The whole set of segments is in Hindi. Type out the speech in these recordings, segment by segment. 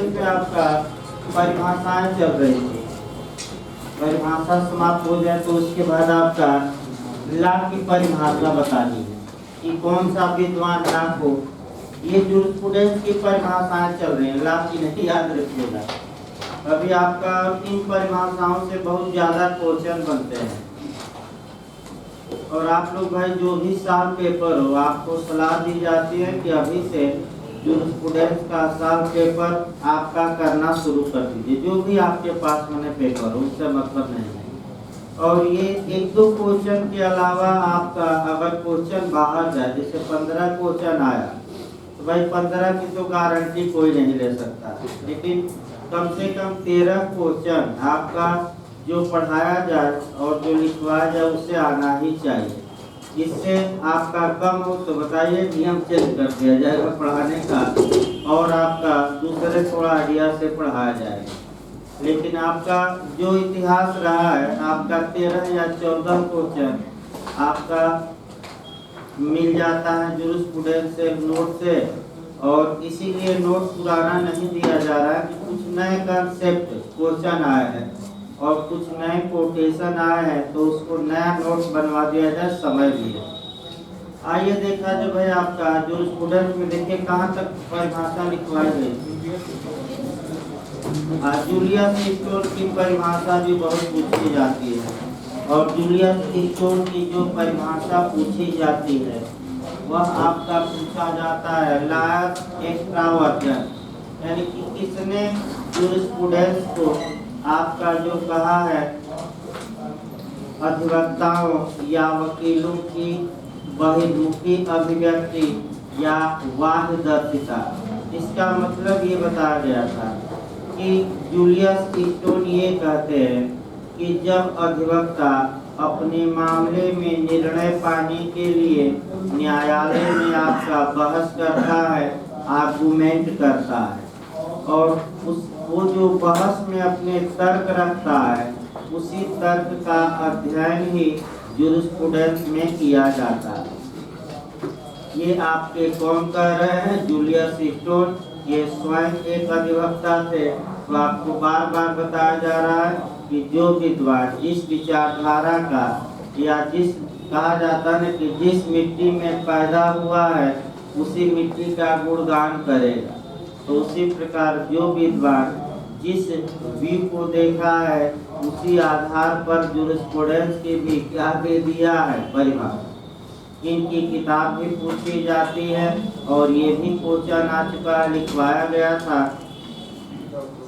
स्टूडेंट पे आपका परिभाषाएं चल रही थी। परिभाषा समाप्त हो जाए तो उसके बाद आपका लाभ की परिभाषा बतानी है कि कौन सा विद्वान लाभ हो। ये जूरिस्प्रूडेंस की परिभाषाएं चल रही हैं, लाभ की नहीं, याद रखिएगा। अभी आपका इन परिभाषाओं से बहुत ज़्यादा क्वेश्चन बनते हैं। और आप लोग भाई जो भी साल पेपर हो, आपको सलाह दी जाती है कि अभी से जूरिस्प्रूडेंस का साल पेपर आपका करना शुरू कर दीजिए। जो भी आपके पास मैंने पेपर हो उससे मतलब नहीं है। और ये एक दो क्वेश्चन के अलावा आपका अगर क्वेश्चन बाहर जाए, जैसे 15 क्वेश्चन आया तो भाई 15 की तो गारंटी कोई नहीं ले सकता, लेकिन कम से कम 13 क्वेश्चन आपका जो पढ़ाया जाए और जो लिखवाया जाए उससे आना ही चाहिए। इससे आपका कम हो तो बताइए, नियम चेंज कर दिया जाएगा पढ़ाने का और आपका दूसरे थोड़ा आइडिया से पढ़ाया जाएगा। लेकिन आपका जो इतिहास रहा है, आपका 13 या 14 क्वेश्चन आपका मिल जाता है जूरिस्प्रूडेंस से, नोट से। और इसीलिए नोट पुराना नहीं दिया जा रहा है कि कुछ नए कंसेप्ट क्वेश्चन आए हैं और कुछ नए कोटेशन आए हैं तो उसको नया नोट बनवा दिया जाए, समय भी है। आइए देखा जो भाई आपका जूरिस्प्रूडेंस में देखिए कहाँ तक परिभाषा लिखवाई गई। जूलियस स्टोन की परिभाषा भी बहुत पूछी जाती है और जूलियस स्टोन की जो परिभाषा पूछी जाती है वह आपका पूछा जाता है लायक एक्स्ट्रावर्जन, यानी कि किसने जूरिस्प्रूडेंस को आपका जो कहा है अधिवक्ताओं या वकीलों की बहिर्मुखी अभिव्यक्ति या बाह्यदर्शिता, इसका मतलब ये बताया गया था कि जूलियस स्टोन ये कहते हैं कि जब अधिवक्ता अपने मामले में निर्णय पाने के लिए न्यायालय में आपका बहस करता है, आर्गुमेंट करता है और वो जो बहस में अपने तर्क रखता है उसी तर्क का अध्ययन ही जूरिस्प्रूडेंस में किया जाता है। ये आपके कौन कह रहे हैं? Julius stone. ये स्वयं एक अधिवक्ता थे। तो आपको बार बार बताया जा रहा है कि जो विद्वान जिस विचारधारा का या जिस कहा जाता है कि जिस मिट्टी में पैदा हुआ है उसी मिट्टी का गुणगान करेगा, तो उसी प्रकार जो विद्वान जिस व्यू को देखा है उसी आधार पर जूरिस्प्रूडेंस की भी क्या दे दिया है परिभाषा। इनकी किताब भी पूछी जाती है और ये भी क्वेश्चन आ चुका है, लिखवाया गया था।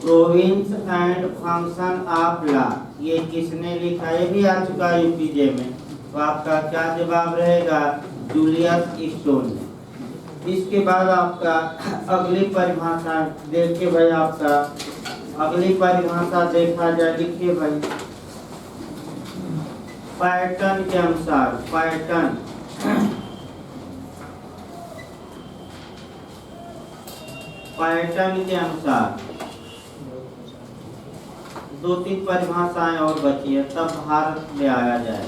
Province and function of law, ये किसने लिखा? ये भी आ चुका है यूपीजे में। तो आपका क्या जवाब रहेगा? जूलियस स्टोन ने। इसके बाद आपका अगली परिभाषा देखिए भाई, आपका अगली परिभाषा देखा जाए, लिखिए भाई पैटर्न के अनुसार। पैटर्न पैटर्न के अनुसार दो तीन परिभाषाएं और बची है, तब बाहर ले आया जाए।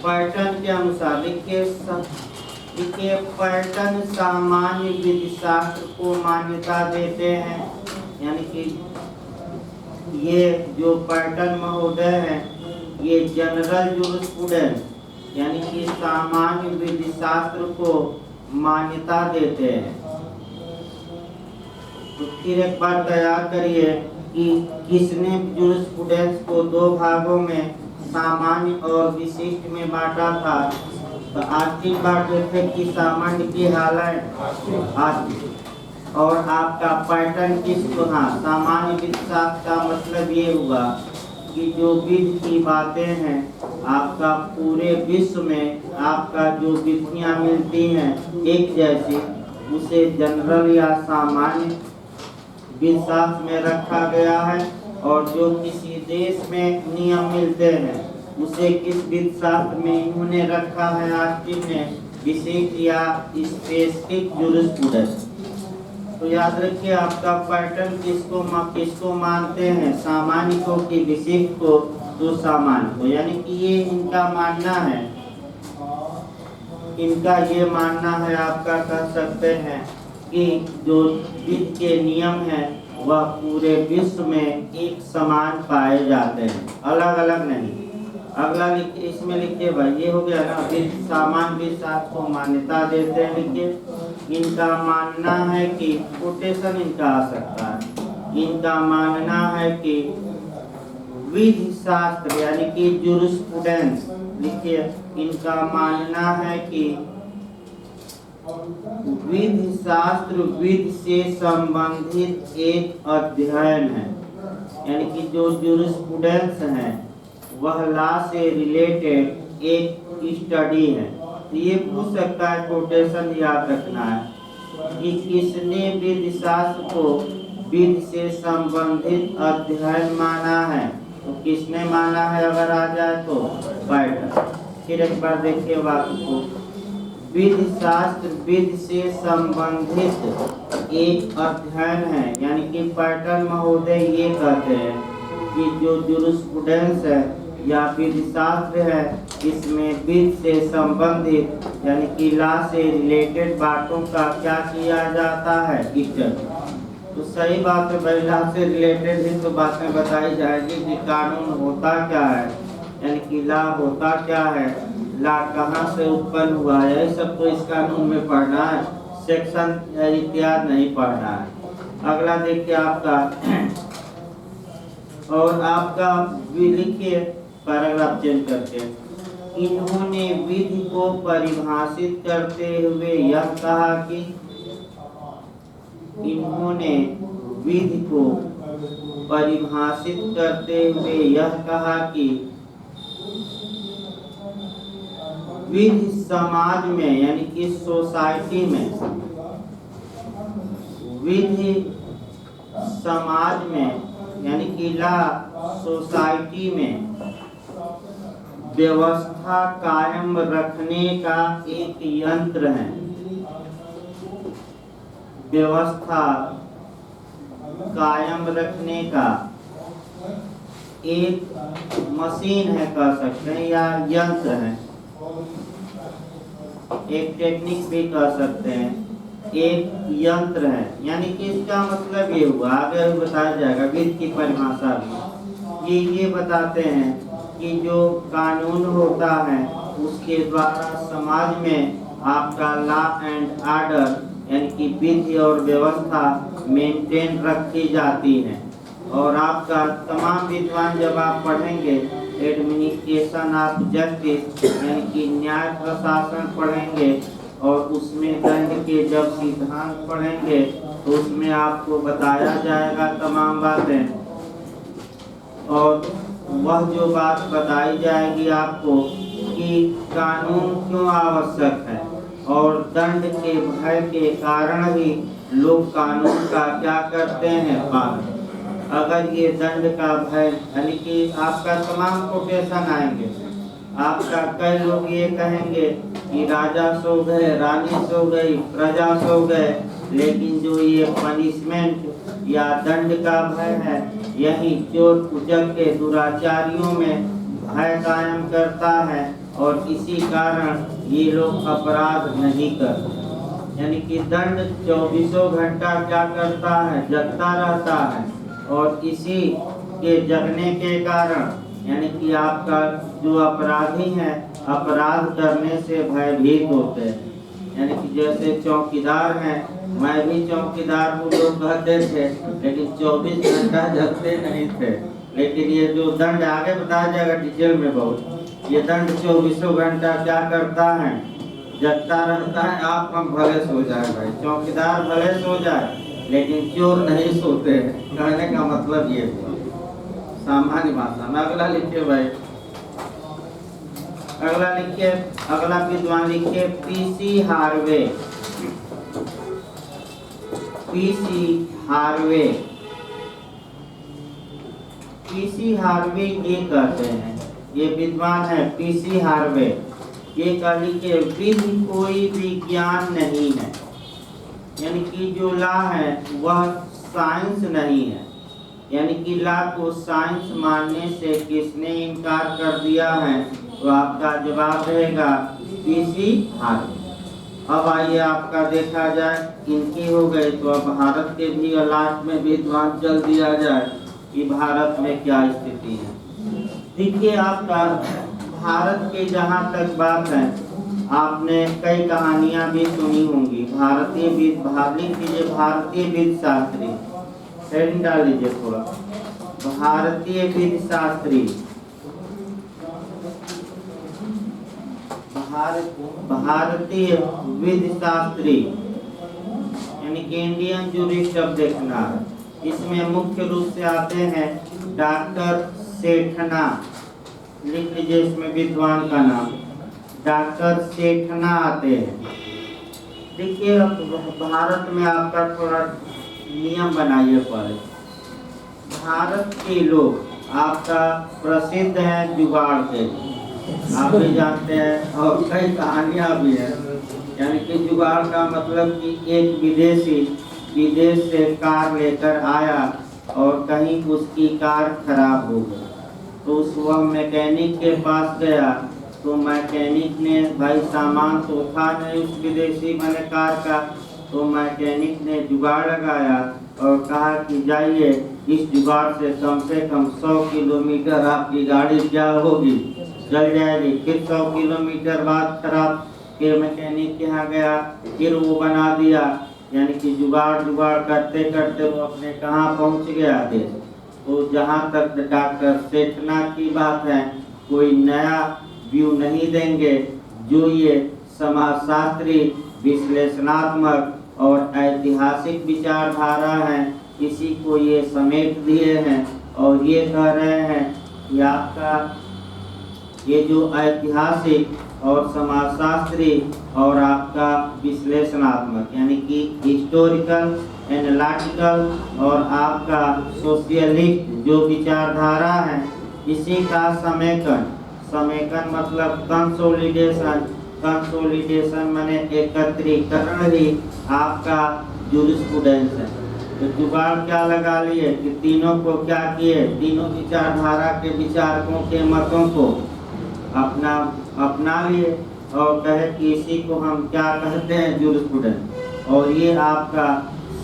पैटर्न के अनुसार लिखिए पैटर्न सामान्य विधिशास्त्र को मान्यता देते हैं, यानी कि ये जो पैटर्न महोदय हैं ये जनरल जूरिस्प्रूडेंस यानी कि सामान्य विधिशास्त्र को मान्यता देते हैं। तो फिर एक बार तैयार करिए कि किसने जूरिस्प्रूडेंस को दो भागों में सामान्य और विशिष्ट में बांटा था। तो आज की बात देखे कि सामान्य की हालत आज और आपका पैटर्न किसको, हाँ सामान्य विधिशास्त्र का मतलब ये हुआ कि जो विधि की बातें हैं आपका पूरे विश्व में आपका जो विधियाँ मिलती हैं एक जैसी, उसे जनरल या सामान्य विधिशास्त्र में रखा गया है। और जो किसी देश में नियम मिलते हैं उसे किस विधिशास्त्र में इन्होंने रखा है आर्टिकल में, विशिष्ट या स्पेसिफिक जूरिस्प्रूडेंस। तो याद रखिए आपका पैटर्न किसको मानते हैं, सामान्य को कि विशिष्ट को, तो सामान्य को। यानी कि ये इनका मानना है, इनका ये मानना है, आपका कह सकते हैं कि जो विधि के नियम हैं वह पूरे विश्व में एक समान पाए जाते हैं, अलग अलग नहीं। अगला लिखिए, इसमें लिखिए भाई, ये हो गया ना, विधि सामान्य विधि शास्त्र को मान्यता देते हैं। लिखिए, इनका मानना है कि कोटेशन इनका आ सकता है, इनका मानना है कि विधि शास्त्र यानी कि जूरिस्प्रूडेंस, लिखिए, इनका मानना है कि विधि शास्त्र विधि से संबंधित एक अध्ययन है, यानी कि जो जूरिस्प्रूडेंस है वह लॉ से रिलेटेड एक स्टडी है। तो ये पूछ सकता है, कोटेशन याद रखना है कि किसने विधि शास्त्र को विधि से संबंधित अध्ययन माना है। तो किसने माना है अगर आ जाए तो पैटर्न। फिर एक बार देखिए वाक्य को, विधि शास्त्र विधि से संबंधित एक अध्ययन है, यानी कि पैटर्न महोदय ये कहते हैं कि जो जूरिस्प्रूडेंस है या विधि शास्त्र है, इसमें विधि से संबंधित यानी कि लॉ से रिलेटेड बातों का क्या किया जाता है, स्टडी। तो सही बात है भाई, लॉ से रिलेटेड ही तो बातें बताई जाएगी कि कानून होता क्या है, यानी कि लॉ होता क्या है, लॉ कहाँ से उत्पन्न हुआ है, यही सब तो इस कानून में पढ़ना है, सेक्शन इत्यादि नहीं पढ़ना है। अगला देखिए आपका, और आपका लिखिए पैराग्राफ चेंज करके, इन्होंने विधि को परिभाषित करते हुए यह कहा कि, इन्होंने विधि को परिभाषित करते हुए यह कहा कि विधि समाज में यानी कि सोसाइटी में, विधि समाज में यानी कि लॉ सोसाइटी में व्यवस्था कायम रखने का एक यंत्र है, व्यवस्था कायम रखने का एक मशीन है कह सकते हैं, या यंत्र है, एक टेक्निक भी कह सकते हैं, एक यंत्र है। यानी कि इसका मतलब ये हुआ, आगे बताया जाएगा विधि की परिभाषा भी, ये बताते हैं कि जो कानून होता है उसके द्वारा समाज में आपका लॉ एंड ऑर्डर यानी कि विधि और व्यवस्था मेंटेन रखी जाती है। और आपका तमाम विद्वान जब आप पढ़ेंगे एडमिनिस्ट्रेशन ऑफ जस्टिस यानी कि न्याय प्रशासन पढ़ेंगे, और उसमें दंड के जब सिद्धांत पढ़ेंगे तो उसमें आपको बताया जाएगा तमाम बातें, और वह जो बात बताई जाएगी आपको कि कानून क्यों आवश्यक है, और दंड के भय के कारण ही लोग कानून का क्या करते हैं, पालन। अगर ये दंड का भय यानी कि आपका तमाम कोटेशन आएंगे, आपका कई लोग ये कहेंगे कि राजा सो गए, रानी सो गई, प्रजा सो गए, लेकिन जो ये पनिशमेंट या दंड का भय है यही चोर उचक के दुराचारियों में भय कायम करता है, और इसी कारण ये लोग अपराध नहीं करते। यानी कि दंड 24 घंटा क्या करता है, जगता रहता है, और इसी के जगने के कारण यानी कि आपका जो अपराधी हैं अपराध करने से भयभीत होते हैं। यानी कि जैसे चौकीदार हैं, मैं भी चौकीदार को लोग कहते थे, लेकिन 24 घंटा जगते नहीं थे। लेकिन ये जो दंड आगे बताया जाएगा डिटेल में बहुत, ये दंड 24 घंटा क्या करता है, जगता रहता है। आप हम भले सो जाए भाई, चौकीदार भले सो जाए लेकिन चोर नहीं सोते हैं, कहने का मतलब ये हुआ सामान्य भाषा में। अगला लिखिए भाई, अगला लिखिए, अगला विद्वान लिखिए PC Harvey. PC Harvey, PC Harvey ये कहते हैं, ये विद्वान है पीसी हार्वे, ये कह लिखिए विधि कोई विज्ञान नहीं है, यानी कि जो लॉ है वह साइंस नहीं है। यानी कि लॉ को साइंस मानने से किसने इनकार कर दिया है, तो आपका जवाब रहेगा पीसी हार्वे। अब आइए आपका देखा जाए, इनकी हो गई तो अब भारत के भी लास्ट में विद्वान चल दिया जाए कि भारत में क्या स्थिति है। देखिए आपका भारत के जहाँ तक बात है, आपने कई कहानियां भी सुनी होंगी। भारतीय विद भारती कीजिए, भारतीय विद शास्त्री हेडिंग डाल लीजिए थोड़ा, भारतीय विद शास्त्री, भारतीय विद शास्त्री यानी कि इंडियन जूरिस्ट ऑफ देखना। इसमें मुख्य रूप से आते हैं डॉक्टर सेठना, लिख लीजिए इसमें विद्वान का नाम डॉक्टर सेठना आते हैं। देखिए भारत में आपका थोड़ा नियम बनाइए पड़े। भारत के लोग आपका प्रसिद्ध हैं जुगाड़ के, आप भी जानते हैं और कई कहानियां भी हैं। यानी कि जुगाड़ का मतलब कि एक विदेशी विदेश से कार लेकर आया और कहीं उसकी कार खराब हो गई, तो उस वह मैकेनिक के पास गया, तो मैकेनिक ने, भाई सामान तो था नहीं उस विदेशी मैंने कार का, तो मैकेनिक ने जुगाड़ लगाया और कहा कि जाइए इस जुगाड़ से कम 100 किलोमीटर आपकी गाड़ी क्या होगी, चल जाएगी। फिर 100 किलोमीटर बाद खराब, फिर मैकेनिक के यहाँ गया, फिर वो बना दिया। यानी कि जुगाड़ करते करते वो अपने कहाँ पहुँच गया थे। तो जहाँ तक डॉक्टर सेठना की बात है, कोई नया व्यू नहीं देंगे, जो ये समाजशास्त्री विश्लेषणात्मक और ऐतिहासिक विचारधारा है, इसी को ये समेट दिए हैं और ये कह रहे हैं कि आपका ये जो ऐतिहासिक और समाजशास्त्री और आपका विश्लेषणात्मक यानी कि हिस्टोरिकल, एनालिटिकल और आपका सोशियलिस्ट जो विचारधारा है, इसी का समेकन मतलब कंसोलिडेशन माने एकत्रीकरण ही आपका जूरिस्प्रूडेंस है। तो जुगाड़ क्या लगा लिए कि तीनों को क्या किए, तीनों विचारधारा के विचारकों के मतों को अपना लिए और कहे कि इसी को हम क्या कहते हैं, जूरिस्प्रूडेंस। और ये आपका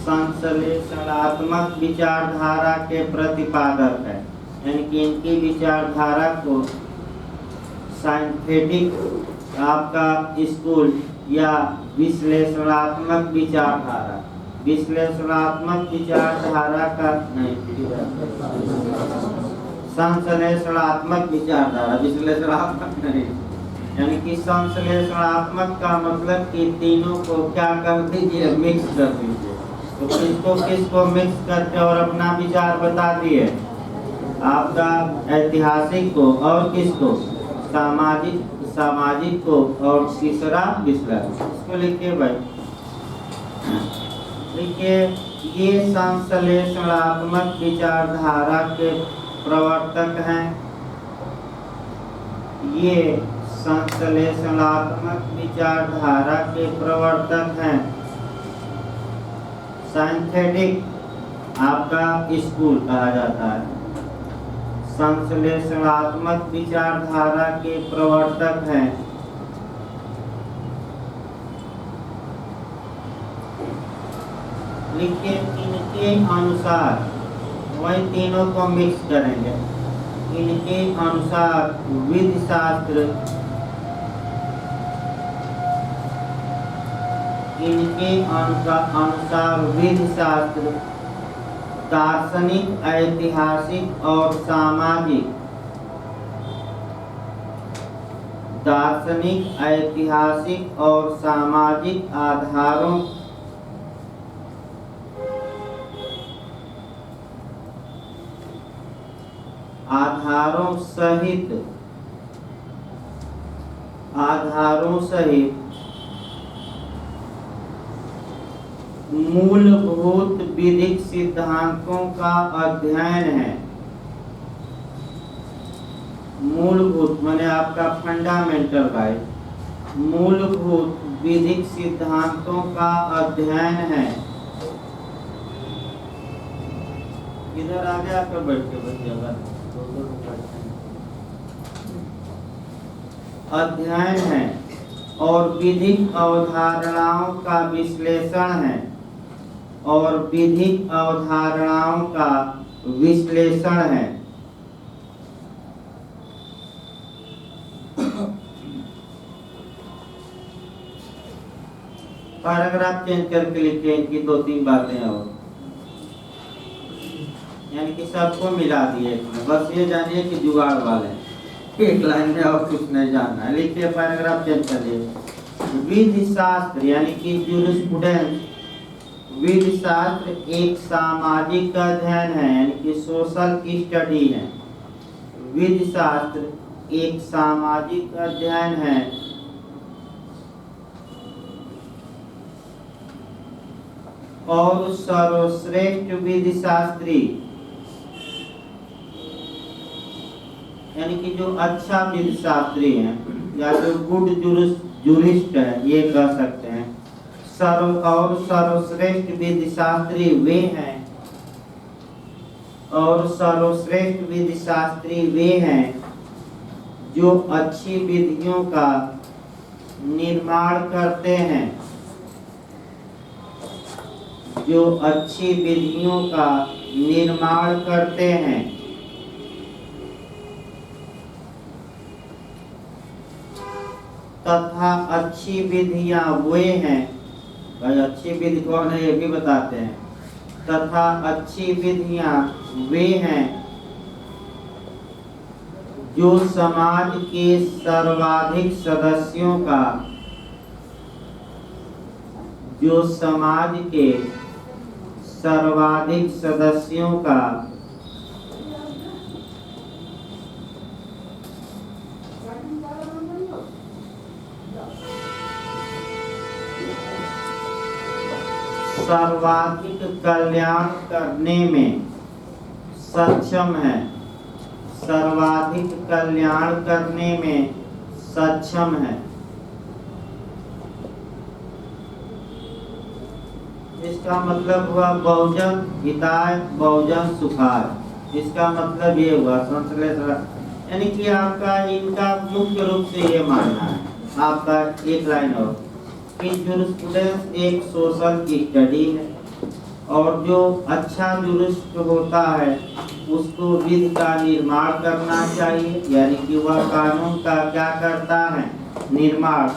संश्लेषणात्मक विचारधारा के प्रतिपादक है। यानी कि इनकी विचारधारा को साइंटिफिक आपका स्कूल या विश्लेषणात्मक विचारधारा का नहीं, संश्लेषणात्मक विचारधारा, विश्लेषणात्मक नहीं। यानी कि संश्लेषणात्मक का मतलब कि तीनों को क्या कर दीजिए, मिक्स कर दीजिए। तो किसको मिक्स करके और अपना विचार बता दिए, आपका ऐतिहासिक को और किसको, सामाजिक को और तीसरा विश्लेषण। इसको लिखिए भाई, देखिए ये संश्लेषणात्मक विचारधारा के प्रवर्तक हैं। ये संश्लेषणात्मक विचारधारा के प्रवर्तक हैं। साइंटिफिक आपका स्कूल कहा जाता है, संश्लेषणात्मक विचारधारा के प्रवर्तक हैं। लिखिए इनके अनुसार, वही तीनों को मिक्स करेंगे। इनके अनुसार विधिशास्त्र, इनके अनुसार विधिशास्त्र दार्शनिक, ऐतिहासिक और सामाजिक, दार्शनिक, ऐतिहासिक और सामाजिक आधारों सहित मूलभूत विधिक सिद्धांतों का अध्ययन है। मूलभूत माने आपका फंडामेंटल राइट, मूलभूत विधिक सिद्धांतों का अध्ययन है। इधर आगे आकर बैठ के बचिएगा, अध्ययन है और विधिक अवधारणाओं का विश्लेषण है, और विधिक अवधारणाओं का विश्लेषण है। पैराग्राफ चेंज करके लिखे इनकी 2-3 बातें और, यानी कि सबको मिला दिए इसमें। बस ये जानिए कि जुगाड़ वाले एक लाइन में और कुछ नहीं जानना है। लिखिए, पैराग्राफ चेंज करिए। विधि शास्त्र यानी कि जूरिस्प्रूडेंस, विधि शास्त्र एक सामाजिक अध्ययन है, यानी कि सोशल स्टडी है। विधि शास्त्र एक सामाजिक अध्ययन है और सर्वश्रेष्ठ विधि शास्त्री, यानी कि जो अच्छा विधि शास्त्री है या जो गुड जूरिस्ट है, ये कह सकते हैं। सर्वश्रेष्ठ विधि शास्त्री वे हैं, और सर्वश्रेष्ठ विधि शास्त्री वे हैं जो अच्छी विधियों का निर्माण करते हैं, जो अच्छी विधियों का निर्माण करते हैं। तथा अच्छी विधियां वे हैं, भाई अच्छी विधि कौन है ये भी बताते हैं। तथा अच्छी विधियां वे हैं जो समाज के सर्वाधिक सदस्यों का, जो समाज के सर्वाधिक सदस्यों का सर्वाधिक कल्याण करने में सक्षम है, सर्वाधिक कल्याण करने में सक्षम है। इसका मतलब हुआ बहुजन हिताय बहुजन सुखाय। इसका मतलब ये हुआ संश्लेषण, यानी कि आपका इनका मुख्य रूप से ये मानना है आपका। एक लाइन और कि जूरिस्प्रूडेंस एक सोशल स्टडी है, और जो अच्छा जूरिस्ट होता है उसको विधि का निर्माण करना चाहिए, यानी कि वह कानून का क्या करता है, निर्माण।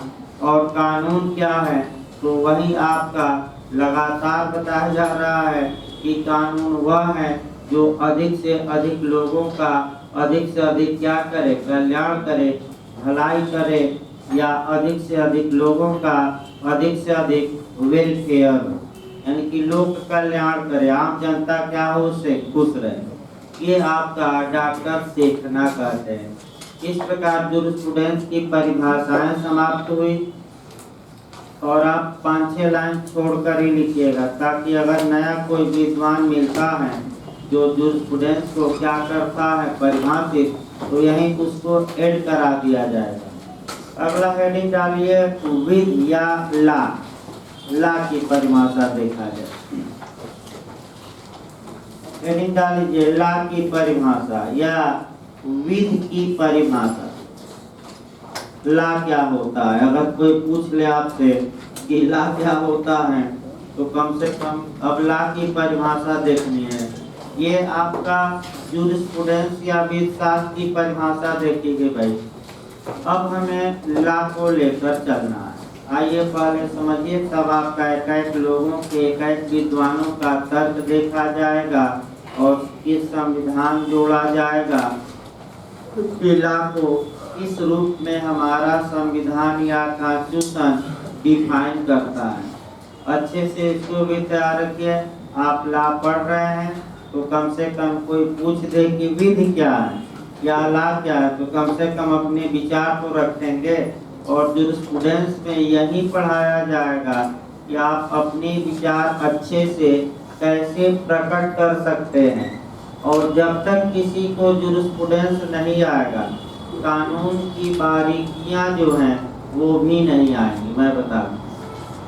और कानून क्या है, तो वही आपका लगातार बताया जा रहा है कि कानून वह है जो अधिक से अधिक लोगों का अधिक से अधिक क्या करे, कल्याण करे, भलाई करे, या अधिक से अधिक लोगों का अधिक से अधिक वेलफेयर, यानी कि लोक कल्याण करे, आम जनता क्या हो उससे खुश रहे। ये आपका डॉक्टर सीखना कहते हैं। इस प्रकार जूरिस्प्रूडेंस की परिभाषाएं समाप्त हुई, और आप 5-6 लाइन छोड़कर ही लिखिएगा, ताकि अगर नया कोई विद्वान मिलता है जो जूरिस्प्रूडेंस को क्या करता है परिभाषित, तो यहीं उसको ऐड करा दिया जाएगा। अगला हेडिंग डालिए विध या ला की परिभाषा देखा जाए। हेडिंग डालीजिए ला की परिभाषा या विध की परिभाषा। ला क्या होता है, अगर कोई पूछ ले आपसे कि ला क्या होता है, तो कम से कम अब ला की परिभाषा देखनी है। ये आपका जूरिस्प्रूडेंस या विधि शास्त्र की परिभाषा देखिए भाई। अब हमें ला को लेकर चलना है। आइए पहले समझिए, तब आपका एक लोगों के एक विद्वानों का तर्क देखा जाएगा और इस संविधान जोड़ा जाएगा। ला को इस रूप में हमारा संविधान या कॉन्स्टिट्यूशन डिफाइन करता है। अच्छे से इसको भी तैयार रखिए। आप ला पढ़ रहे हैं तो कम से कम कोई पूछ दे कि विधि क्या है या ला क्या है, तो कम से कम अपने विचार को रखेंगे। और जूरिस्प्रूडेंस में यही पढ़ाया जाएगा कि आप अपने विचार अच्छे से कैसे प्रकट कर सकते हैं। और जब तक किसी को जूरिस्प्रूडेंस नहीं आएगा, कानून की बारीकियां जो हैं वो भी नहीं आएंगी, मैं बता दूं।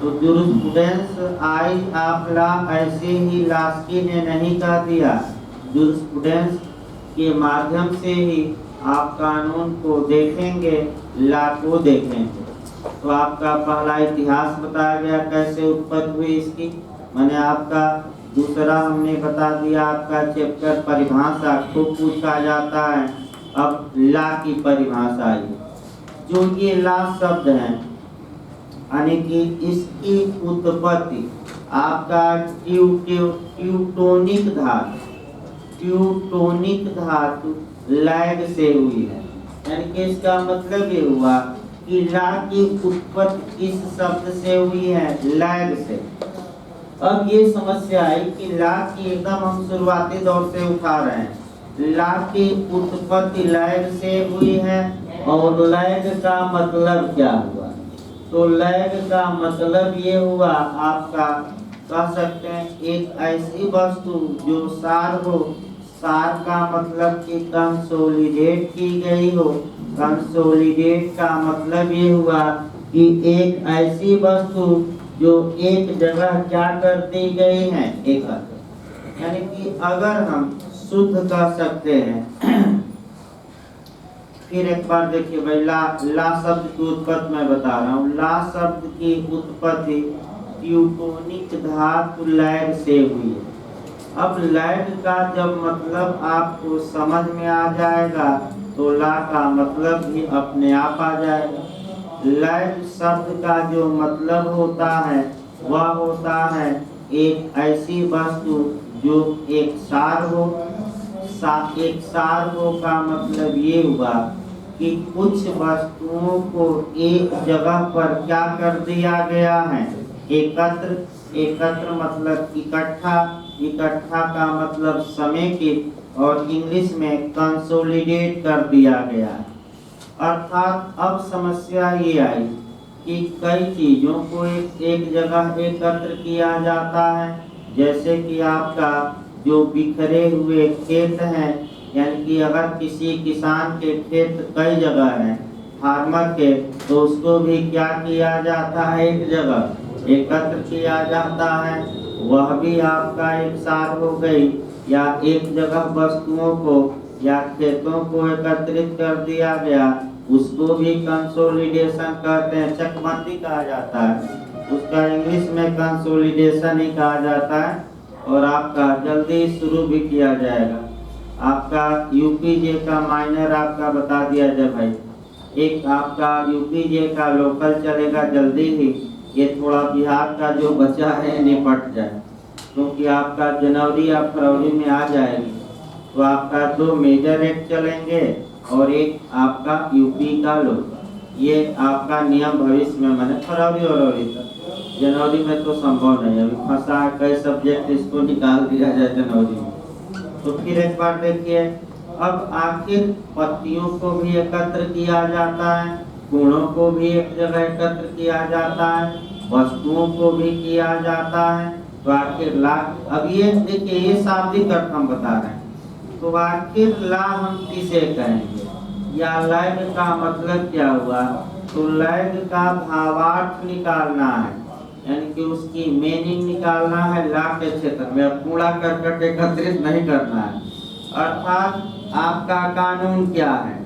तो जूरिस्प्रूडेंस आई आप ला ऐसे ही लास्की ने नहीं कह दिया। जूरिस्प्रूडेंस के माध्यम से ही आप कानून को देखेंगे, ला को देखेंगे। तो आपका पहला इतिहास बताया गया कैसे उत्पत्ति हुई इसकी, मैंने आपका दूसरा हमने बता दिया आपका चैप्टर परिभाषा को पूछा जाता है। अब ला की परिभाषा आई, जो ये ला शब्द है यानी कि इसकी उत्पत्ति आपका ट्यूटोनिक धातु लैग से हुई है। यानी कि इसका मतलब ये हुआ कि ला की उत्पत्ति इस शब्द से हुई है, लैग से। अब ये समस्या आई कि ला की एकदम हम शुरुआती दौर से उठा रहे हैं। ला की उत्पत्ति लैग से हुई है और लैग का मतलब क्या हुआ? तो लैग का मतलब ये हुआ आपका कह सकते हैं एक ऐसी वस्तु जो सार हो, सार का मतलब कि कंसोलिडेट की गई हो। कंसोलिडेट का मतलब ये हुआ कि एक ऐसी वस्तु जो एक जगह क्या कर दी गई है, एकत्र। यानी कि अगर हम शुद्ध कह सकते हैं फिर एक बार देखिए भाई, ला शब्द की उत्पत्ति मैं बता रहा हूँ। ला शब्द की उत्पत्ति ट्यूटोनिक धातु लैग से हुई है। अब लैग का जब मतलब आपको समझ में आ जाएगा तो ला का मतलब भी अपने आप आ जाएगा। लैग शब्द का जो मतलब होता है वह होता है एक ऐसी वस्तु जो एक सार हो। एक सार हो का मतलब ये हुआ कि कुछ वस्तुओं को एक जगह पर क्या कर दिया गया है, एकत्र। एकत्र मतलब इकट्ठा, इकट्ठा का मतलब समेकित और इंग्लिश में कंसोलिडेट कर दिया गया है। अर्थात अब समस्या ये आई कि कई चीजों को एक जगह एकत्र किया जाता है, जैसे कि आपका जो बिखरे हुए खेत हैं, यानी कि अगर किसी किसान के खेत कई जगह हैं फार्मर के, तो उसको भी क्या किया जाता है, एक जगह एकत्र किया जाता है। वह भी आपका एक सार हो गई। या एक जगह वस्तुओं को या खेतों को एकत्रित कर दिया गया, उसको भी कंसोलिडेशन कहते हैं, चकबंदी कहा जाता है। उसका इंग्लिश में कंसोलिडेशन ही कहा जाता है। और आपका जल्दी शुरू भी किया जाएगा। आपका यूपीजे का माइनर आपका बता दिया जाए भाई। एक आपका यूपीजे का लोकल चलेगा जल्दी ही, ये थोड़ा बिहार का जो बचा है निपट जाए, क्योंकि आपका जनवरी या फरवरी में आ जाएगी। तो आपका 2 मेजर एक्ट चलेंगे और एक आपका यूपी का लोकल। ये आपका नियम भविष्य में मैंने फरवरी और तक, जनवरी में तो संभव नहीं, अभी फंसा कई सब्जेक्ट, इसको निकाल दिया जाए जनवरी में। तो फिर एक बार देखिए, अब आखिर पत्तियों को भी एकत्र किया जाता है, गुणों को भी एक जगह एकत्र किया जाता है, वस्तुओं को भी किया जाता है। तो आखिर ला, अब ये देखिए ये शाब्दिक अर्थ हम बता रहे हैं। तो आखिर ला हम किसे कहेंगे, या लैग का मतलब क्या हुआ? तो लैग का भावार्थ निकालना है, यानी कि उसकी मीनिंग निकालना है ला के क्षेत्र में, कूड़ा करकट एकत्रित नहीं करना है। अर्थात आपका कानून क्या है?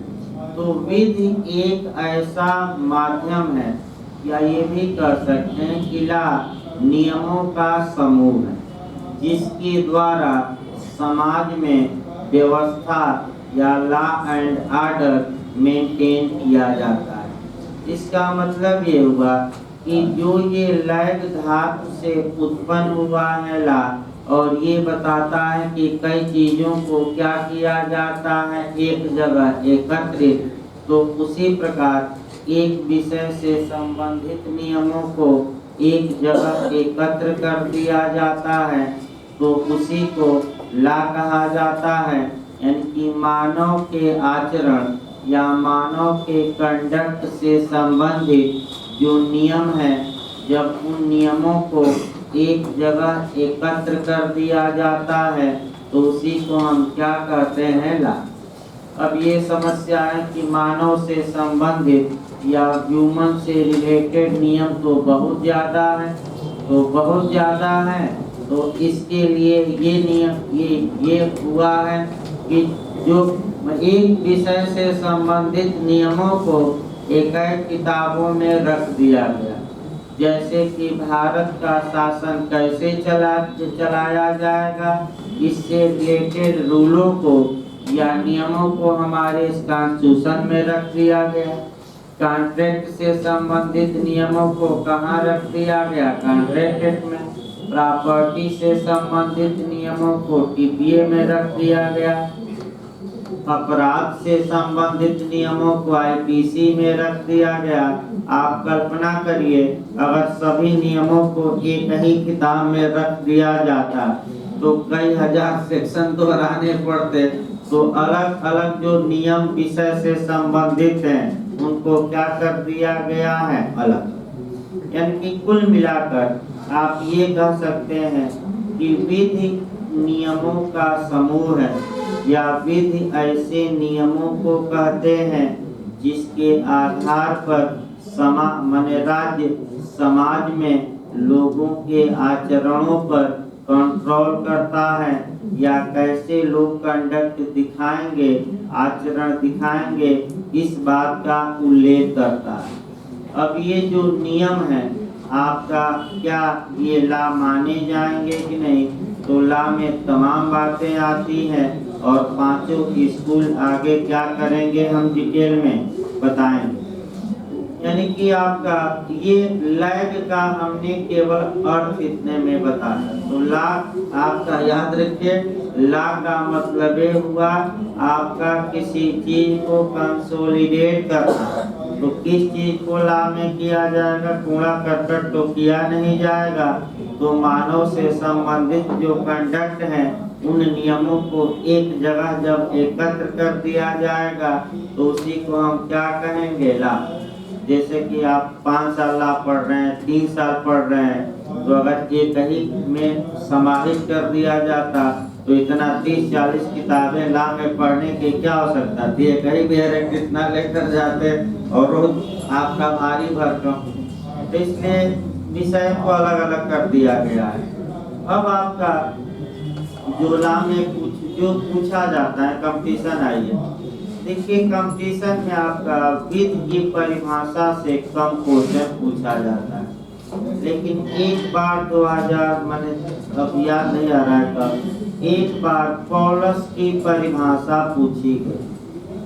तो विधि एक ऐसा माध्यम है, या ये भी कह सकते हैं कि ला नियमों का समूह है, जिसके द्वारा समाज में व्यवस्था या लॉ एंड ऑर्डर मेंटेन किया जाता है। इसका मतलब ये हुआ कि जो ये लैग धातु से उत्पन्न हुआ है ला, और ये बताता है कि कई चीजों को क्या किया जाता है, एक जगह एकत्रित। तो उसी प्रकार एक विषय से संबंधित नियमों को एक जगह एकत्र कर दिया जाता है, तो उसी को ला कहा जाता है। यानी कि मानव के आचरण या मानव के कंडक्ट से संबंधित जो नियम है, जब उन नियमों को एक जगह एकत्र कर दिया जाता है तो उसी को हम क्या कहते हैं, ला। अब ये समस्या है कि मानव से संबंधित या ह्यूमन से रिलेटेड नियम तो बहुत ज़्यादा है, तो इसके लिए ये नियम ये हुआ है कि जो एक विषय से संबंधित नियमों को एक एक किताबों में रख दिया गया। जैसे कि भारत का शासन कैसे चलाया जाएगा, इससे रिलेटेड रूलों को या नियमों को हमारे इस कॉन्स्टिट्यूशन में रख दिया गया। कॉन्ट्रैक्ट से संबंधित नियमों को कहाँ रख दिया गया? कॉन्ट्रैक्ट एक्ट में। प्रॉपर्टी से संबंधित नियमों को टीपीए में रख दिया गया। अपराध से संबंधित नियमों को आईपीसी में रख दिया गया। आप कल्पना करिए, अगर सभी नियमों को एक ही किताब में रख दिया जाता तो कई हजार सेक्शन दोहराने पड़ते। तो अलग अलग जो नियम विषय से संबंधित हैं उनको क्या कर दिया गया है? अलग। यानी कि कुल मिलाकर आप ये कह सकते हैं कि विधि नियमों का समूह है, या विधि ऐसे नियमों को कहते हैं जिसके आधार पर राज्य समाज में लोगों के आचरणों पर कंट्रोल करता है, या कैसे लोग कंडक्ट दिखाएंगे, आचरण दिखाएंगे, इस बात का उल्लेख करता है। अब ये जो नियम है आपका, क्या ये ला माने जाएंगे कि नहीं? तो ला में तमाम बातें आती हैं और पांचों स्कूल आगे क्या करेंगे हम डिटेल में बताएंगे। यानी कि आपका ये लैग का हमने केवल अर्थ इतने में बताया। तो ला आपका याद रखिए, ला का मतलब ये हुआ आपका किसी चीज को कंसोलिडेट करना। तो किस चीज को ला में किया जाएगा? कूड़ा करकट तो किया नहीं जाएगा। तो मानव से संबंधित जो कंडक्ट है उन नियमों को एक जगह जब एकत्र कर दिया जाएगा तो उसी को हम क्या कहेंगे? ला। जैसे कि आप 5 साल ला पढ़ रहे हैं, 3 साल पढ़ रहे हैं, तो अगर एक ही में समाहित कर दिया जाता तो इतना 30-40 किताबें ला में पढ़ने की क्या आवश्यकता थी? एक ही बेहरे कितना लेकर जाते और रोज आपका भारी भरकम। तो इसलिए विषय को अलग अलग कर दिया गया है। अब आपका जो ला में जो पूछा जाता है कंपटीशन, आइए देखिए कंपटीशन में आपका विधि की परिभाषा से कम क्वेश्चन पूछा जाता है। लेकिन एक बार 2000 मैंने अब याद नहीं आ रहा है कब, एक बार पॉलस की परिभाषा पूछी गई।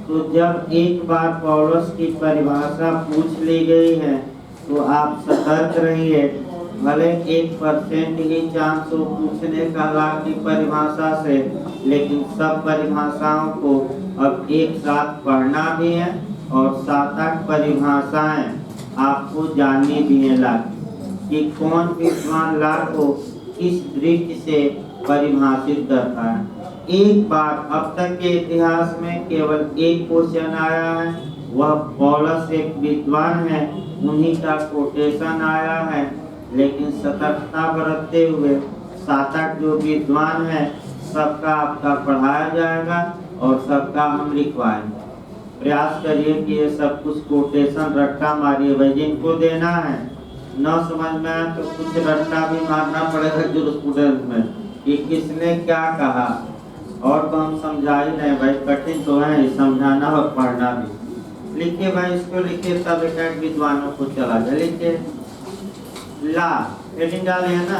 तो जब एक बार पॉलस की परिभाषा पूछ ली गई है तो आप सतर्क रहिए। भले 1% ही चांस हो पूछने का ला की परिभाषा से, लेकिन सब परिभाषाओं को अब एक साथ पढ़ना भी है और 7-8 परिभाषाएं आपको जाननी भी है ला कि कौन विद्वान ला को किस दृष्टि से परिभाषित करता है। एक बार अब तक के इतिहास में केवल एक क्वेश्चन आया है, वह पॉलस एक विद्वान है, उन्हीं का कोटेशन आया है। लेकिन सतर्कता बरतते हुए 7-8 जो विद्वान है सबका आपका पढ़ाया जाएगा और सबका हम लिखवाएंगे। प्रयास करिए कि ये सब कुछ कोटेशन रट्टा मारिए भाई, जिनको देना है न समझ में आए तो कुछ रट्टा भी मारना पड़ेगा जो स्टूडेंट में कि किसने क्या कहा। और तो हम समझा ही नहीं भाई, कठिन तो है समझाना और पढ़ना भी। लिखिए भाई, इसको लिखिए, तब एक विद्वानों को चला जाए। लिखिए ला, हेडिंग डाले है ना,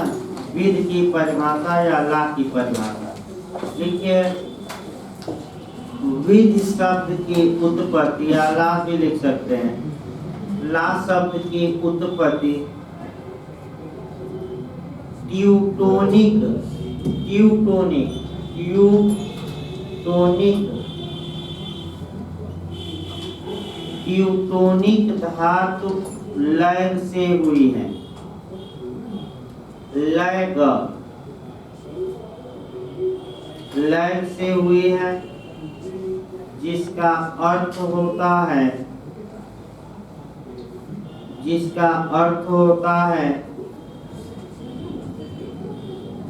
विधि की परिभाषा या ला की परिभाषा। लिखिए विधि शब्द की उत्पत्ति, या ला भी लिख सकते हैं। ला शब्द की उत्पत्ति ट्यूटोनिक धातु लैग से हुई है। लैग से हुई है, जिसका अर्थ होता है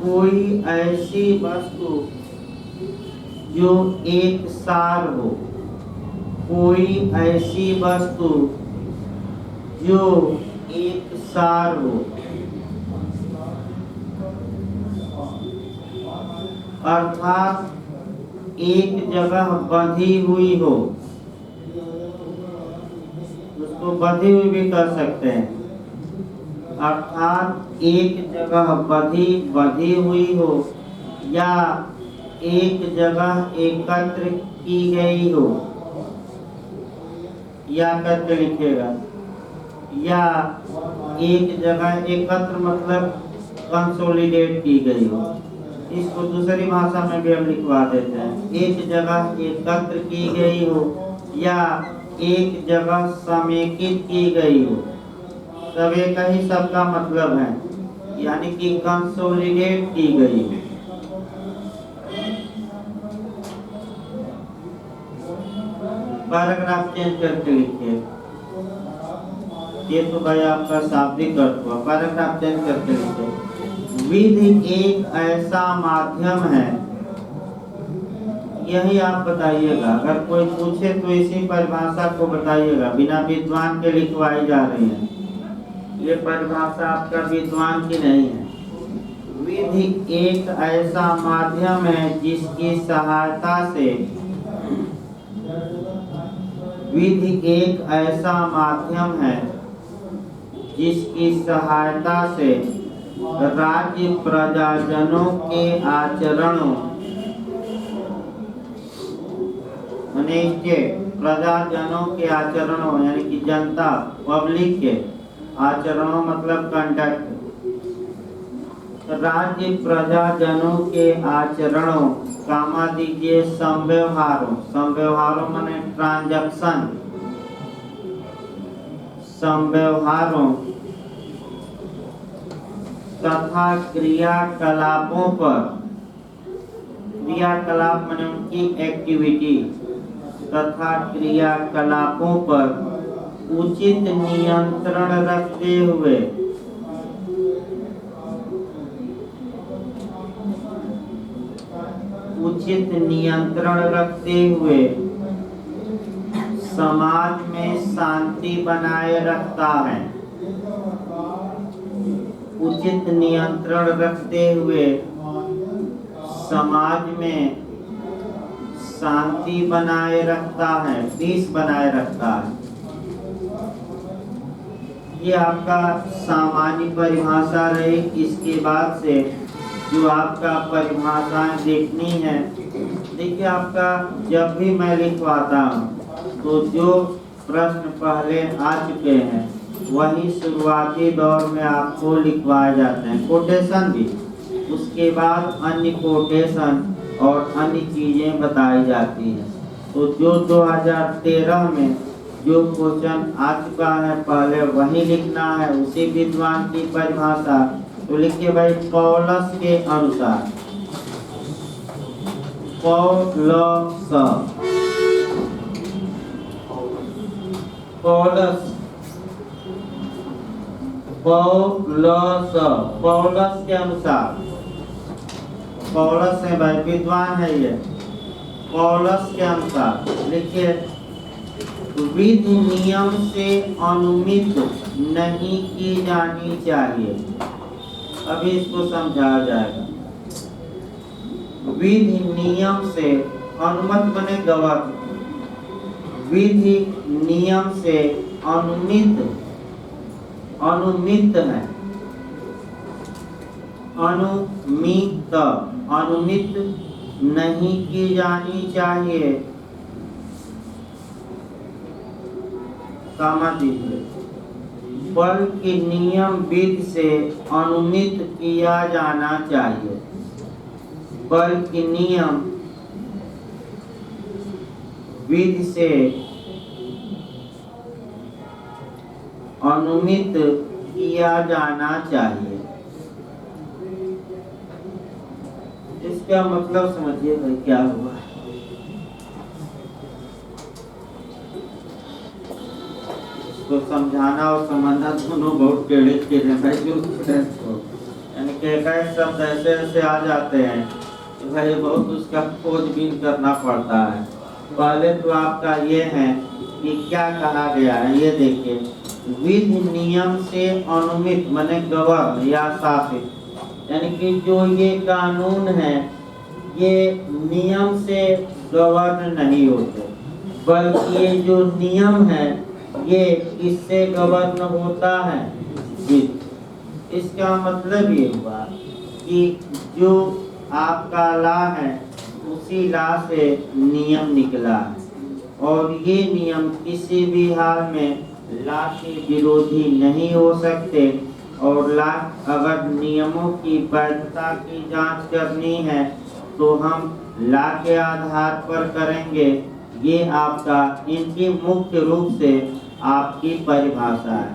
कोई ऐसी वस्तु जो एक सार हो, कोई ऐसी वस्तु जो एक सार हो, अर्थात एक जगह बंधी हुई हो। बधी हुई भी कर सकते हैं, अर्थात एक जगह बधी हुई हो या एक जगह एकत्र की गई हो, या करके लिखेगा, या एक जगह एकत्र मतलब कंसोलिडेट की गई हो। इसको दूसरी भाषा में भी हम लिखवा देते हैं, एक जगह एकत्र की गई हो या एक जगह समेकित की गई हो, सब एक ही सबका मतलब है, यानी कि कंसोलिडेट की गई हो। पैराग्राफ चेंज करके लिखिए, ये तो भाई आपका शाब्दिक अर्थ हुआ। पैराग्राफ चेंज करके लिखिए, विधि एक ऐसा माध्यम है, यही आप बताइएगा। अगर कोई पूछे तो इसी परिभाषा को बताइएगा, बिना विद्वान के लिखवाई जा रही है। ये परिभाषा आपका विद्वान की नहीं है। विधि एक ऐसा माध्यम है जिसकी सहायता से, विधि एक ऐसा माध्यम है जिसकी सहायता से राज्य प्रजाजनों के आचरणों, प्रजाजनों के आचरणों यानी कि जनता पब्लिक के आचरणों मतलब कंडक्ट, राज्य प्रजाजनों के आचरणों कामा दीजिए संव्यवहारों माने ट्रांजैक्शन, संव्यवहारों तथा क्रियाकलापों पर, क्रियाकलाप माने उनकी एक्टिविटी तथा क्रियाकलापों पर उचित नियंत्रण रखते हुए समाज में शांति बनाए रखता है। उचित नियंत्रण रखते हुए समाज में शांति बनाए रखता है, पीस बनाए रखता है। ये आपका सामान्य परिभाषा रही। इसके बाद से जो आपका परिभाषाएं देखनी है, देखिए आपका जब भी मैं लिखवाता हूँ तो जो प्रश्न पहले आ चुके हैं वही शुरुआती दौर में आपको लिखवाए जाते हैं, कोटेशन भी। उसके बाद अन्य कोटेशन और अन्य चीजें बताई जाती हैं। तो जो 2013 में जो क्वेश्चन आ चुका है पहले वही लिखना है, उसी विद्वान की परिभाषा। तो लिखिए भाई, पॉलस के अनुसार, पॉलस के अनुसार, पॉलस है भाई, विद्वान है ये। पॉलस के अनुसार लिखिए, विधि नियम से अनुमित नहीं की जानी चाहिए। अभी इसको समझाया जाएगा। विधि नियम से, अनुमत बने गवाह, विधि नियम से अनुमित है, अनुमित नहीं की जानी चाहिए। कामा दीजिए, बल्कि नियम विधि से अनुमित किया जाना चाहिए। बल्कि नियम विधि से अनुमित किया जाना चाहिए। इसका मतलब समझिए भाई क्या हुआ। तो समझाना और समझना दोनों बहुत टेढ़े टेढ़े भाई जो स्टूडेंट्स को, यानी कि कई शब्द ऐसे ऐसे आ जाते हैं कि भाई बहुत उसका खोजबीन करना पड़ता है। पहले तो आपका ये है कि क्या कहा गया है, ये देखिए, विधि नियम से अनुमित माने गवर्न या शासित, यानी कि जो ये कानून है ये नियम से गवर्न नहीं होते, बल्कि ये जो नियम है ये किससे गवर्न होता है? विद। इसका मतलब ये हुआ कि जो आपका लॉ है उसी लॉ से नियम निकला है, और ये नियम किसी भी हाल में लॉ के विरोधी नहीं हो सकते। और लॉ अगर नियमों की वैधता की जांच करनी है तो हम लॉ के आधार पर करेंगे। ये आपका इनकी मुख्य रूप से आपकी परिभाषा है।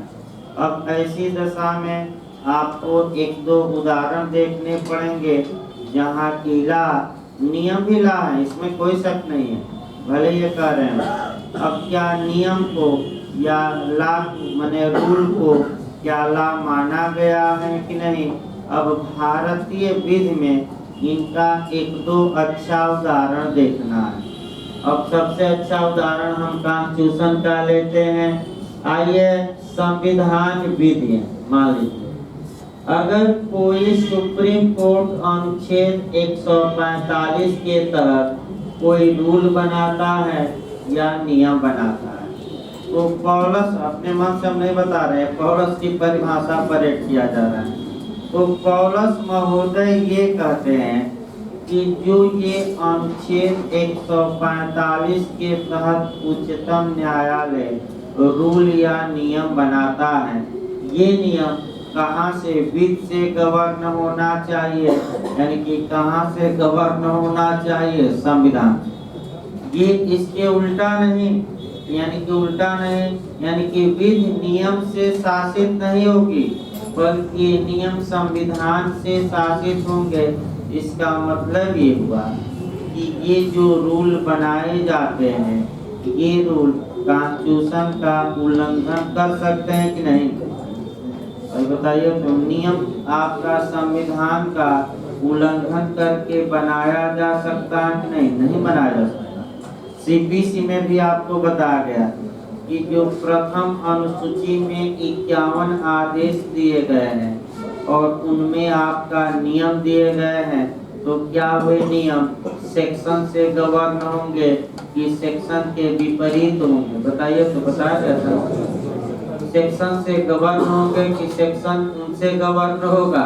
अब ऐसी दशा में आपको एक दो उदाहरण देखने पड़ेंगे जहाँ की लॉ नियम भी लॉ है, इसमें कोई शक नहीं है, भले ये कह रहे हैं। अब क्या नियम को या लॉ माने रूल को क्या लॉ माना गया है कि नहीं? अब भारतीय विधि में इनका एक दो अच्छा उदाहरण देखना है। अब सबसे अच्छा उदाहरण हम कॉन्स्टिट्यूशन का लेते हैं। आइए संविधान विधि मान लीजिए, अगर कोई सुप्रीम कोर्ट अनुच्छेद 145 के तहत कोई रूल बनाता है या नियम बनाता है, तो पॉलस, अपने मन से हम नहीं बता रहे, पॉलस की परिभाषा पर एक किया जा रहा है। तो पॉलस महोदय ये कहते हैं कि जो ये अनुच्छेद 145 के तहत उच्चतम न्यायालय रूल या नियम बनाता है, ये नियम कहाँ से? विद से गवर्न होना चाहिए, यानी कि कहाँ से गवर्न होना चाहिए? संविधान। ये इसके उल्टा नहीं, यानी कि उल्टा नहीं, यानी कि विधि नियम से शासित नहीं होगी, बल्कि ये नियम संविधान से शासित होंगे। इसका मतलब ये हुआ कि ये जो रूल बनाए जाते हैं, ये रूल कॉन्स्टिट्यूशन का उल्लंघन कर सकते हैं कि नहीं? बताइए, तो नियम आपका संविधान का उल्लंघन करके बनाया जा सकता है कि नहीं? नहीं बनाया जा सकता। सीपीसी में भी आपको बताया गया कि जो प्रथम अनुसूची में 51 आदेश दिए गए हैं और उनमें आपका नियम दिए गए हैं, तो क्या हुए नियम सेक्शन से गवर्न होंगे कि सेक्शन के विपरीत होंगे? बताइए, तो बताया गया था सेक्शन से गवर्न होंगे कि सेक्शन उनसे गवर्न होगा।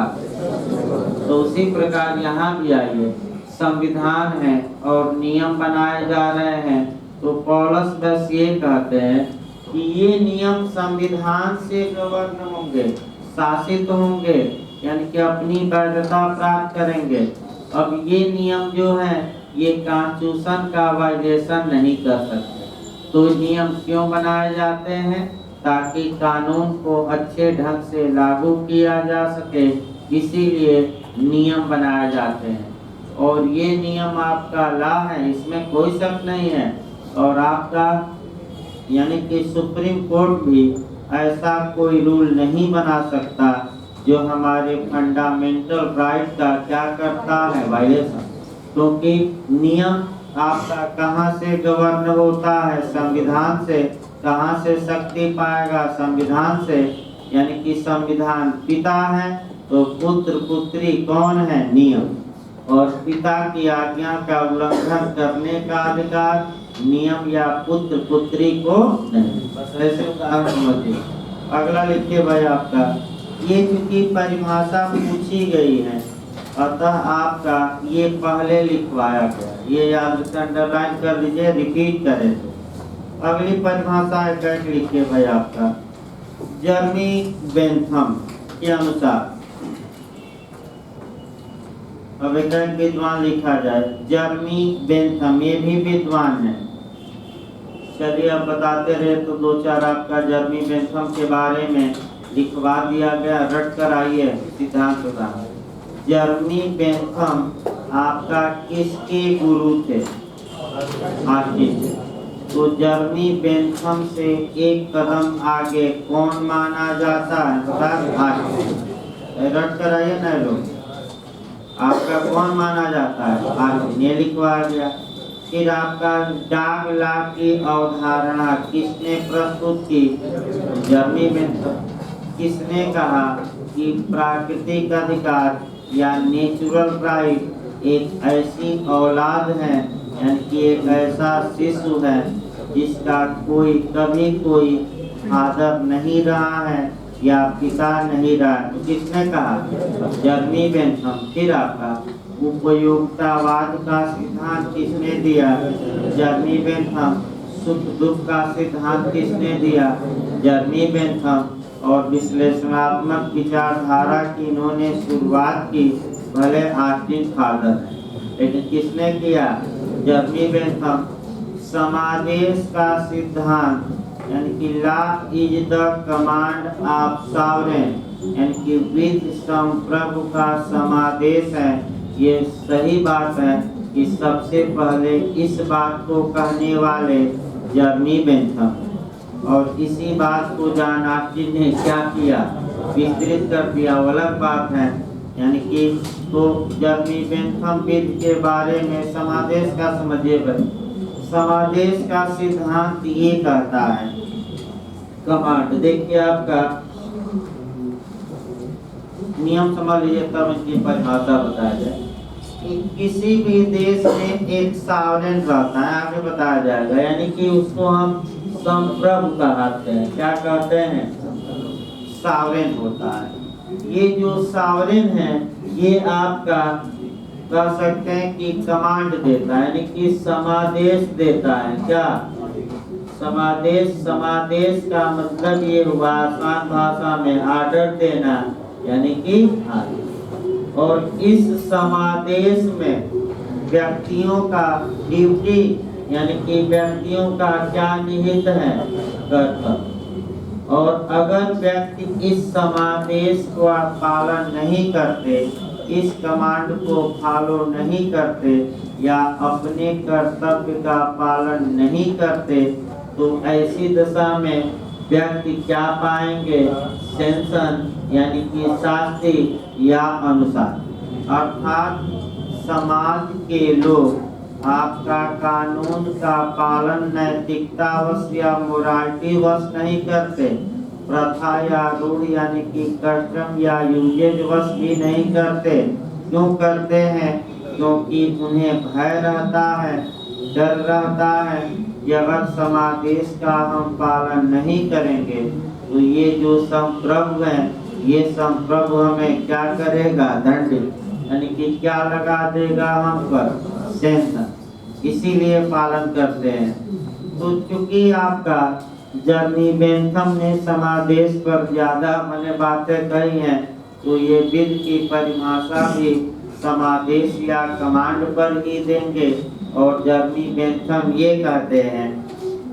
तो उसी प्रकार यहाँ भी आइए, संविधान है और नियम बनाए जा रहे हैं, तो पॉलस बस ये कहते हैं कि ये नियम संविधान से गवर्न होंगे, शासित होंगे, यानी कि अपनी वैधता प्राप्त करेंगे। अब ये नियम जो है ये कॉन्स्टिट्यूशन का वायलेशन नहीं कर सकते। तो नियम क्यों बनाए जाते हैं? ताकि कानून को अच्छे ढंग से लागू किया जा सके, इसीलिए नियम बनाए जाते हैं। और ये नियम आपका लॉ है, इसमें कोई शक नहीं है। और आपका यानी कि सुप्रीम कोर्ट भी ऐसा कोई रूल नहीं बना सकता जो हमारे फंडामेंटल राइट का क्या करता है? वायलेशन। क्योंकि नियम आपका कहाँ से गवर्न होता है? संविधान से। कहाँ से शक्ति पाएगा? संविधान से। यानी कि संविधान पिता है तो पुत्र पुत्री कौन है? नियम। और पिता की आज्ञा का उल्लंघन करने का अधिकार नियम या पुत्र पुत्री को नहीं। बस ऐसे उदाहरण समझिए। अगला लिखिए भाई आपका, ये चूंकि परिभाषा पूछी गई है अतः आपका ये पहले लिखवाया गया, ये याद से अंडरलाइन कर लीजिए, रिपीट करें। तो अगली परिभाषा है, लिखिए भाई आपका, जर्मी बेंथम के अनुसार। अब एक विद्वान लिखा जाए, जर्मी बेंथम, ये भी विद्वान है। चलिए अब बताते रहे तो दो चार आपका जर्मी बेंथम के बारे में लिखवा दिया गया, रट कर आइए सिद्धांत का। जर्मी बेंथम आपका किसके गुरु थे? आर्किस्ट। तो जर्मी बेंथम से एक कदम आगे कौन माना जाता है? आर्किस्ट। रट कर आइए ना लोग, आपका कौन माना जाता है? आर्किस्ट। ये लिखवा गया। फिर आपका डाग लॉ की अवधारणा किसने प्रस्तुत की? जर्मी बेंथम। किसने कहा कि प्राकृतिक अधिकार या नेचुरल राइट एक ऐसी औलाद है, यानी कि एक ऐसा शिशु है जिसका कोई कभी कोई फादर नहीं रहा है या पिता नहीं रहा है। तो किसने कहा? जर्मी बेंथम। फिर आपका उपयोगितावाद का सिद्धांत किसने दिया? जर्मी बेंथम। सुख दुख का सिद्धांत किसने दिया? जर्मी बेंथम। और विश्लेषणात्मक विचारधारा की इन्होंने शुरुआत की, भले ऑस्टिन फादर है, लेकिन किसने किया? जर्मी बेंथम। समादेश का सिद्धांत यानी कि law is the command of sovereign, यानी कि विध संप्रभु का समादेश है। ये सही बात है कि सबसे पहले इस बात को कहने वाले जर्मी बेंथम, और इसी बात को जॉन ऑस्टिन ने क्या किया? विस्तृत कर दिया, वो अलग बात है। यानी कि तो जर्मी बेंथम विध के बारे में समादेश का समझिए भाई। समादेश का सिद्धांत ये कहता है, कमांड देखिए आपका नियम समझ लीजिए तब इसकी परिभाषा बताया जाए। किसी भी देश में एक सॉवरेन रहता है, आगे बताया जाएगा, यानी कि उसको हम संप्रभु कहते हैं। क्या कहते हैं? सॉवरेन होता है। ये जो सॉवरेन है ये आपका कह सकते हैं कि कमांड देता है, यानी कि समादेश देता है। क्या समादेश? समादेश का मतलब ये हुआ आसान भाषा में आर्डर देना, यानी कि और इस समादेश में व्यक्तियों का ड्यूटी, यानी कि व्यक्तियों का क्या निहित है? कर्तव्य। और अगर व्यक्ति इस समादेश का पालन नहीं करते, इस कमांड को फॉलो नहीं करते या अपने कर्तव्य का पालन नहीं करते, तो ऐसी दशा में व्यक्ति क्या पाएंगे? सेंशन, यानी कि शास्ति या अनुसार। अर्थात समाज के लोग आपका कानून का पालन नैतिकतावश या मोरालिटीवश नहीं करते, प्रथा या रूढ़ यानी कि कस्टम या यूजेज वश भी नहीं करते। क्यों करते हैं? क्योंकि उन्हें भय रहता है, डर रहता है कि अगर समादेश का हम पालन नहीं करेंगे तो ये जो संप्रभु है, ये संप्रभु हमें क्या करेगा? दंड, यानी कि क्या लगा देगा हम पर? सेंशन। इसीलिए पालन करते हैं। तो चूंकि आपका जर्मी बेंथम ने समादेश पर ज्यादा मैंने बातें कही हैं, तो ये विध की परिभाषा भी समादेश या कमांड पर ही देंगे। और जर्मी बेंथम ये कहते हैं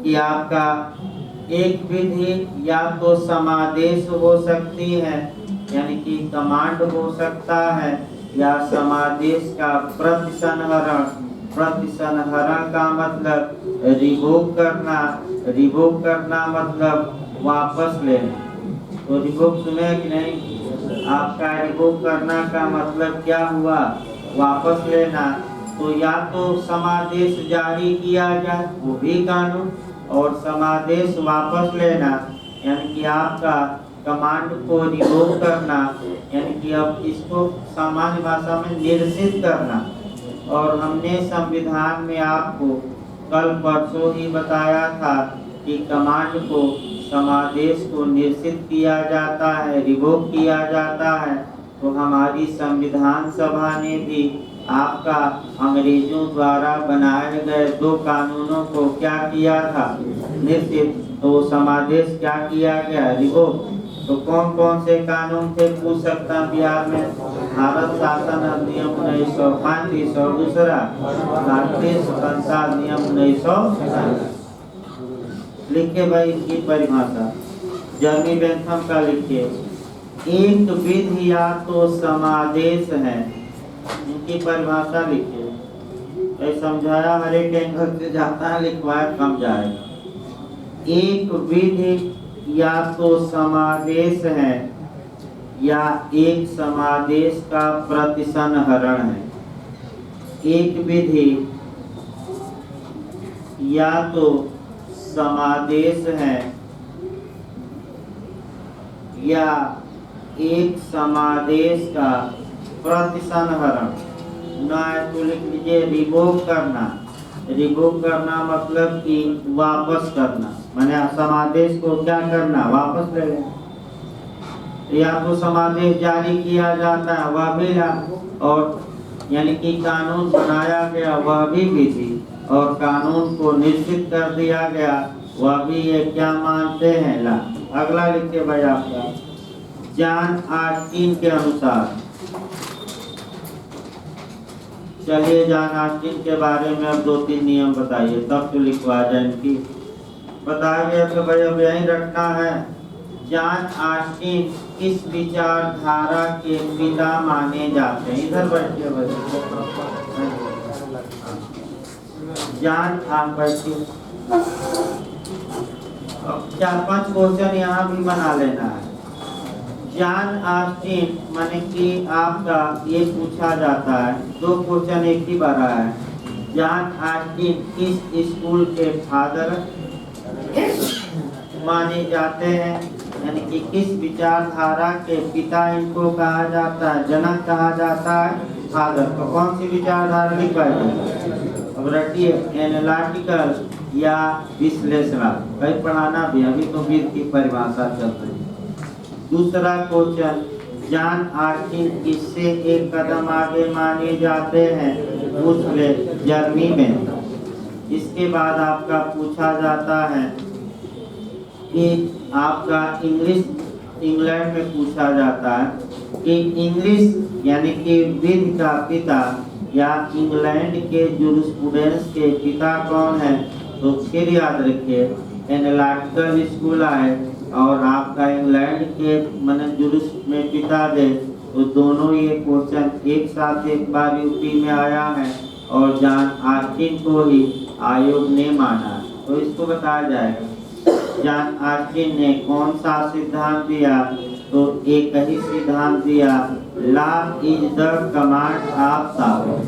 कि आपका एक विधि या तो समादेश हो सकती है, यानी कि कमांड हो सकता है, या समादेश का प्रतिसंहरण। प्रतिसंहरण का मतलब रिवोक करना, रिवोक करना मतलब वापस लेना। तो रिवोक सुने कि नहीं? आपका रिवोक करना का मतलब क्या हुआ? वापस लेना। तो या तो समादेश जारी किया जाए, वो भी कानून, और समादेश वापस लेना यानी कि आपका कमांड को रिवोक करना, यानी कि अब इसको सामान्य भाषा में निरसित करना। और हमने संविधान में आपको कल परसों ही बताया था कि कमांड को, समादेश को निरसित किया जाता है, रिवोक किया जाता है। तो हमारी संविधान सभा ने भी आपका अंग्रेजों द्वारा बनाए गए 2 कानूनों को क्या किया था? निरसित। तो समादेश क्या किया गया? रिवोक। तो कौन कौन से कानून थे पूछ सकता बिहार में? भारत शासन अधिनियम 1935 और दूसरा भारतीय स्वतंत्रता अधिनियम 1947। लिखिए भाई इसकी परिभाषा, जर्मी बेंथम का लिखिए। एक विधि या तो समादेश है, इनकी परिभाषा लिखिए। समझाया हर एक एंगल से जाता है, लिखवाया कम जाएगा। एक विधि या तो समादेश है या एक समादेश का प्रतिसंहरण है। एक विधि या तो समादेश है या एक समादेश का प्रतिसंहरण। ना तो लिख लीजिए रिवोक करना। रिवोक करना मतलब कि वापस करना। मैंने समादेश को क्या करना, वापस ले लेना। या तो समादेश जारी किया जाता है, वह भी और यानी कि कानून बनाया गया, वह भी विधि, और कानून को निश्चित कर दिया गया, वह भी ये क्या मानते हैं, ला। अगला लिखिए भाई आपका, जॉन ऑस्टिन के अनुसार। चलिए जॉन ऑस्टिन के बारे में अब 2-3 नियम बताइए, तब तो लिखवा जाए इनकी। बताइए तो भाई अब यही रखना है। जॉन ऑस्टिन किस विचारधारा के पिता माने जाते हैं? इधर बैठिए भाई, जॉन आप बैठिए। 4-5 क्वेश्चन यहाँ भी बना लेना है। जॉन ऑस्टिन माने कि आपका ये पूछा जाता है, 2 क्वेश्चन एक ही बार आया है। जॉन ऑस्टिन किस स्कूल के फादर माने जाते हैं, यानी कि किस विचारधारा के पिता इनको कहा जाता है, जनक कहा जाता है, फादर। तो कौन सी विचारधारा लिख पाएंगे? अब रखिए, एनालिटिकल या विश्लेषणात्मक, कहीं पढ़ाना भी, अभी तो विध की परिभाषा चल रही है। दूसरा क्वेश्चन, जॉन ऑस्टिन किससे एक कदम आगे माने जाते हैं, पूछ ले जर्मनी में। इसके बाद आपका पूछा जाता है कि आपका इंग्लिश, इंग्लैंड में पूछा जाता है कि इंग्लिश यानी कि विध का पिता या इंग्लैंड के जूरिस्प्रूडेंस के पिता कौन है? तो फिर याद रखिए, एनालिटिकल स्कूल आए और आपका इंग्लैंड के माने जूरिस में पिता दे, तो दोनों ये क्वेश्चन एक साथ एक बार यूपी में आया है और जॉन ऑस्टिन को ही आयोग ने माना, तो इसको बताया जाएगा। जॉन ऑस्टिन ने कौन सा सिद्धांत दिया? तो एक ही सिद्धांत दिया, law is the command of power,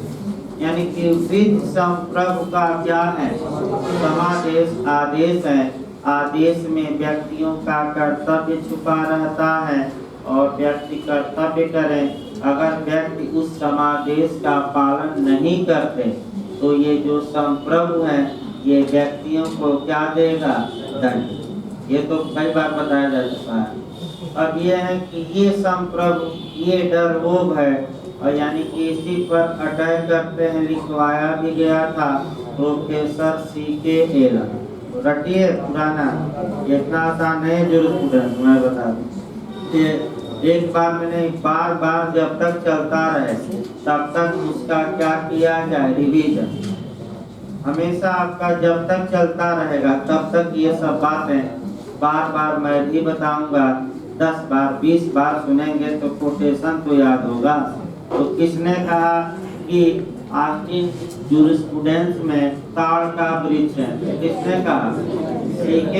यानी कि विध संप्रभु का क्या है? समादेश आदेश है। आदेश में व्यक्तियों का कर्तव्य छुपा रहता है और व्यक्ति कर्तव्य करें। अगर व्यक्ति उस समादेश का पालन नहीं करते तो ये जो संप्रभु है ये व्यक्तियों को क्या देगा? दंड। ये तो कई बार बताया जा चुका है। अब ये है कि ये संप्रभु, ये डरवोब है, और यानी कि इसी पर अटैक करते हैं, लिखवाया भी गया था प्रोफेसर C.K. एलन। रटिए पुराना, इतना आसान नहीं जूरिस्प्रूडेंस, मैं बता दूं। एक बार मैंने बार बार जब तक चलता रहे तब तक उसका क्या किया जाए? रिवीजन। हमेशा आपका जब तक चलता रहेगा तब तक ये सब बातें बार बार मैं भी बताऊंगा। 10 बार 20 बार सुनेंगे तो कोटेशन तो याद होगा। तो किसने कहा कि ऑस्टिन जूरिस्प्रूडेंस में ताड़ का वृक्ष है? किसने कहा? C.K.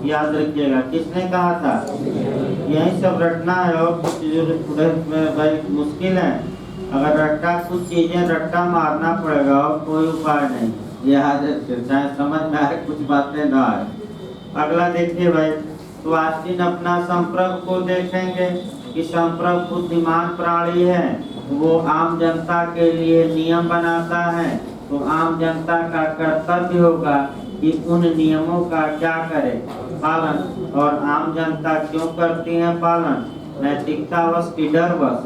याद रखिएगा, किसने कहा था? यही सब रटना है। और जूरिस्प्रूडेंस में भाई मुश्किल है, अगर रट्टा, कुछ चीजें रट्टा मारना पड़ेगा और कोई उपाय नहीं। याद रखिए, चाहे समझ में आए कुछ बातें ना आए। अगला देखिए भाई, तो ऑस्टिन अपना संप्रभु को देखेंगे कि संप्रभु बुद्धिमान प्राणी है, वो आम जनता के लिए नियम बनाता है, तो आम जनता का कर्तव्य होगा कि उन नियमों का क्या करे? पालन। और आम जनता क्यों करती है पालन? नैतिकतावश की डरवश।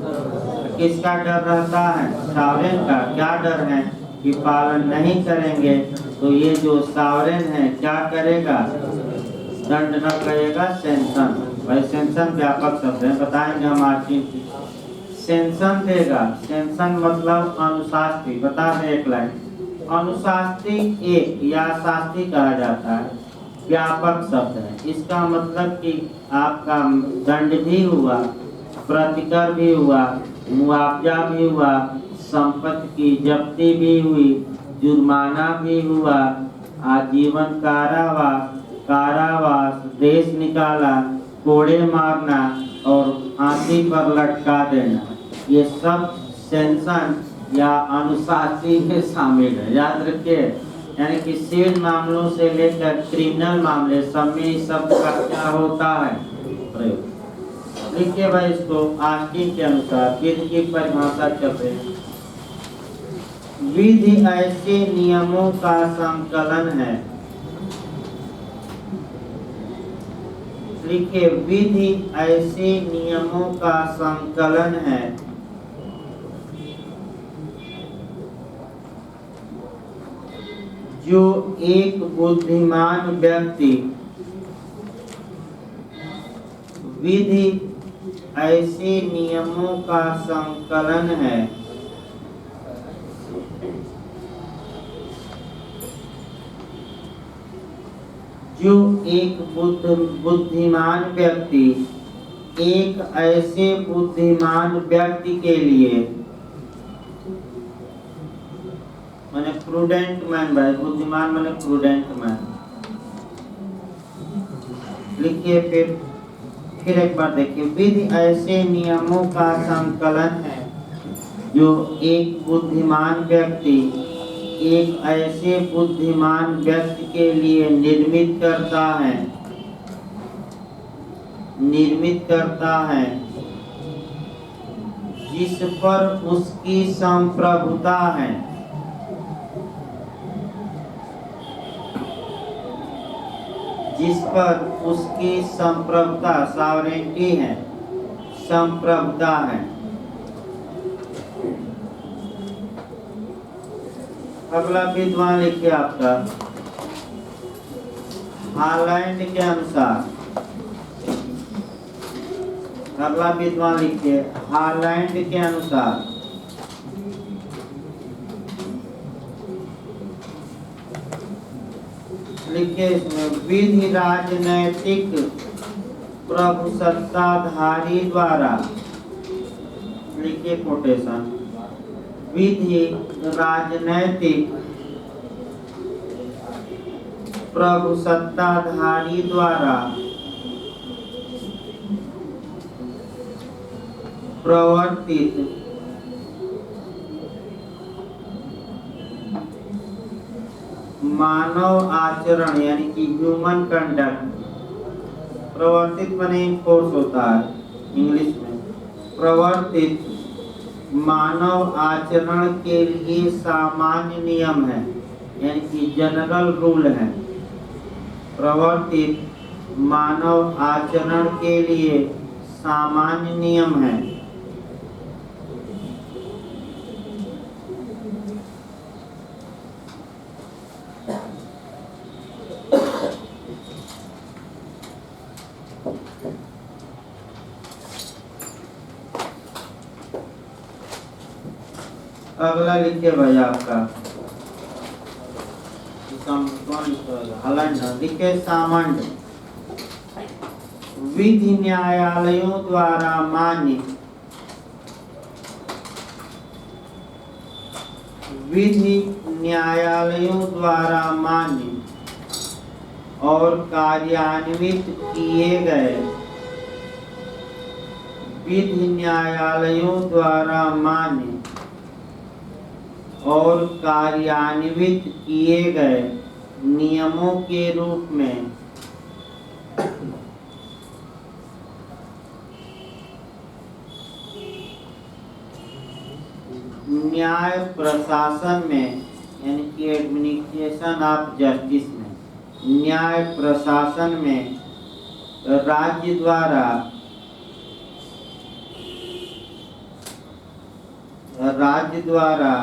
किसका डर रहता है? सावरेन का। क्या डर है? कि पालन नहीं करेंगे तो ये जो सावरेन है क्या करेगा? दंड न करेगा, सेंशन। भाई सेंशन व्यापक शब्द है, बताएंगे हम ऑस्टिन की। सेंशन देगा, सेंशन मतलब अनुशास्त्री। बता दें एक लाइन, अनुशास्त्री एक या शास्त्री कहा जाता है, व्यापक शब्द है। इसका मतलब कि आपका दंड भी हुआ, प्रतिकर भी हुआ, मुआवजा भी हुआ, संपत्ति की जब्ती भी हुई, जुर्माना भी हुआ, आजीवन कारावास, देश निकाला, कोड़े मारना और फांसी पर लटका देना, ये सब सेंशन या अनुशासी में शामिल है। याद रखिए, यानी कि सिविल मामलों से लेकर क्रिमिनल मामले सब में इस शब्द का क्या होता है? प्रयोग। लिखिए भाई इसको, ऑस्टिन के अनुसार विधि की परिभाषा चल रही है। विधि ऐसे नियमों का संकलन है लिखिए विधि ऐसे नियमों का संकलन है जो एक बुद्धिमान व्यक्ति विधि ऐसे नियमों का संकलन है जो एक बुद्धिमान व्यक्ति एक ऐसे बुद्धिमान व्यक्ति के लिए माने प्रूडेंट मैन भाई बुद्धिमान माने प्रूडेंट मैन। लिखिए फिर एक बार देखिए विधि ऐसे नियमों का संकलन है जो एक बुद्धिमान व्यक्ति एक ऐसे बुद्धिमान व्यक्ति के लिए निर्मित करता है जिस पर उसकी संप्रभुता है जिस पर उसकी संप्रभुता सॉवरेंटी है संप्रभुता है। अगला विद्वान लिखिए आपका हालैंड के अनुसार अगला विद्वान लिखिए हालैंड के अनुसार लिखिए इसमें विधि राजनैतिक प्रभुसत्ताधारी द्वारा लिखिए कोटेशन विधि राजनैतिक प्रभुसत्ताधारी द्वारा प्रवर्तित मानव आचरण यानी कि ह्यूमन कंडक्ट प्रवर्तित माने फोर्स होता है इंग्लिश में प्रवर्तित मानव आचरण के लिए सामान्य नियम है यानी कि जनरल रूल है। प्रवर्तित मानव आचरण के लिए सामान्य नियम है अगला लिखिए भाई आपका हालैंड लिखिए सामान्य विधि न्यायालयों द्वारा मान्य विधि न्यायालयों द्वारा मान्य और कार्यान्वित किए गए विधि न्यायालयों द्वारा मान्य और कार्यान्वित किए गए नियमों के रूप में न्याय प्रशासन में यानी कि एडमिनिस्ट्रेशन ऑफ जस्टिस में न्याय प्रशासन में राज्य द्वारा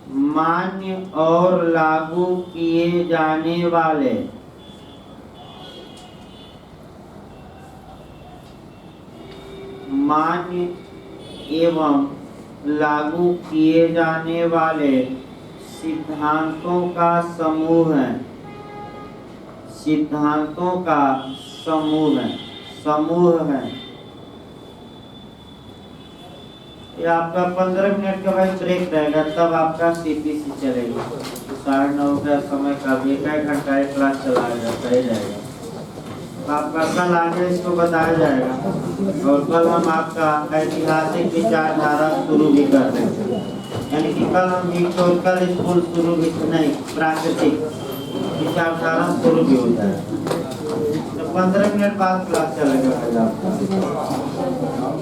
मान्य और लागू किए जाने वाले मान्य एवं लागू किए जाने वाले सिद्धांतों का समूह है समूह है। ये आपका 15 मिनट का भाई ब्रेक रहेगा तब आपका सीपीसी चलेगा। 9:30 का समय का 1 घंटा एक क्लास चलाया जाता ही रहेगा। तो आपका कल आगे इसको बताया जाएगा और कल हम आपका ऐतिहासिक विचारधारा शुरू भी कर देंगे यानी कि कल हम हिस्टोरिकल स्कूल शुरू भी नहीं प्राकृतिक विचारधारा शुरू भी हो जाएगा। तो 15 मिनट बाद क्लास चलेगा आपका।